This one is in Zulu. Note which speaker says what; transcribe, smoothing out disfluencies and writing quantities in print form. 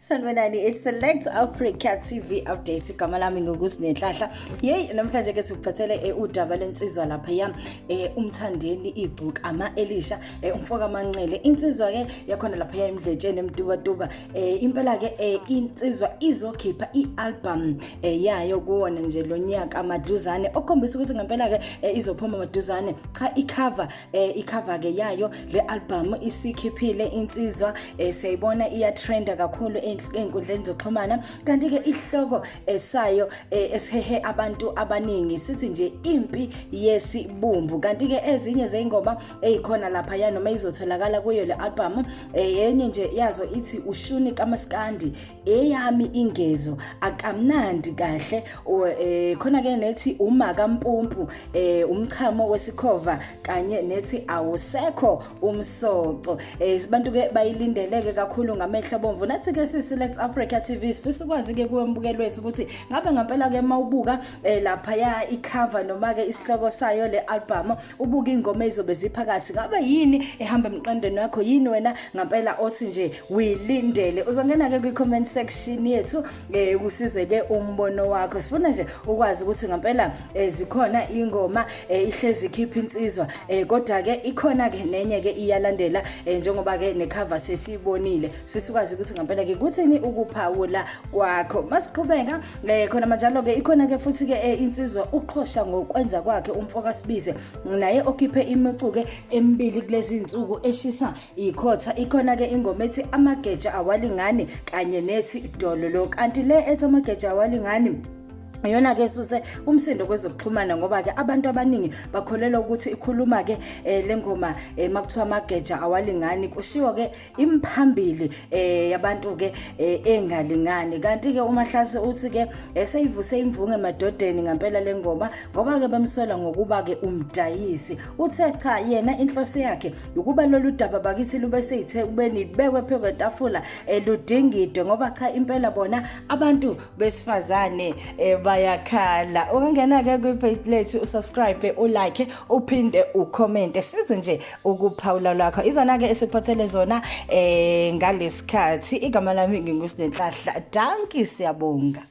Speaker 1: Sanibonani, it's Select Africa TV update. Igama lami ngokusinenhlahla. Namhlanje ke sikuphathele udaba lensizwa lapha yami umthandeni Igcokama Elisha umfoka amanqele. Insizwa ke yakhona lapha emdletsheni emdubatuba. Impela ke insizwa izokhipha ialbum yayo kuwona nje lo nyaka maduzane okhombisa ukuthi ngempela ke izophuma maduzane. Cha icover ke yayo le album isikhiphile insizwa siyayibona iyatrenda kakhulu einkundleni zokuxhumana kanti ke ihloko sayo esihehe abantu abaningi sithi nje impi yesibumbu kanti ke ezinye zeingoma ezikhona lapha ya noma izotholakala kuyo le album yenye nje yazo ithi ushuni kamaskandi eyami ingezo akamnandi kahle khona ke nethi umaka mpumpu umchamo wesikhova kanye nethi awusekho umsoco sibantu ke bayilindeleke kakhulu ngamehlo bomvu nathi ke Select Africa TV sifisa ukwazi ke kuwembukelo wethu ukuthi ngabe ngempela ke mawubuka lapha ya icover noma ke isihloko sayo le album ubuka ingoma ezobe ziphakathi ngabe yini ehamba emqondweni wakho yini wena ngempela othi nje uyilindele uzongena ke kwi comment section yethu usizwe ke umbono wakho sifuna nje ukwazi ukuthi ngempela zikhona ingoma ihlezi ikhipha insizwa kodwa ke ikhona ke nenye ke iyalandela njengoba ke necover sesibonile sifisa ukwazi ukuthi ngempela ke kuthini ukuphawula kwakho masiqhubeka khona manjalo ke ikhona ke futhi ke insizwa uqhosha ngokwenza kwakhe umfoka sibize naye okhiphe imicuke emibili kulezi insuku eshisa ikhotha ikhona ke ingoma ethi amageja awalingani kanye nethi dololo kanti le ethi amageja awalingani ayona ke suse umsindo kwezokuxhumana ngoba ke abantu abaningi bakholelwa ukuthi ikhuluma ke lengoma makuthiwa amageja awalingani kushiwo ke imphambili yabantu ke engalingani kanti ke uMahlase uthi ke seyivuse imvunge emadodeni ngempela lengoma ngoba ke bamsola ngokuba ke umdayisi uthe cha yena inhloso yakhe ukuba lolu daba bakithi lube seyithe ubeni bekwe phezu kwetafula ludingidwe ngoba cha impela bona abantu besifazane bayakhala ungangena ke kwi-page lethu usubscribe ulike uphinde ucomment sizwe nje ukuphawula lakho izona ke esiphathele zona ngalesikhathi igama lami ngingusinenhlahla danki siyabonga.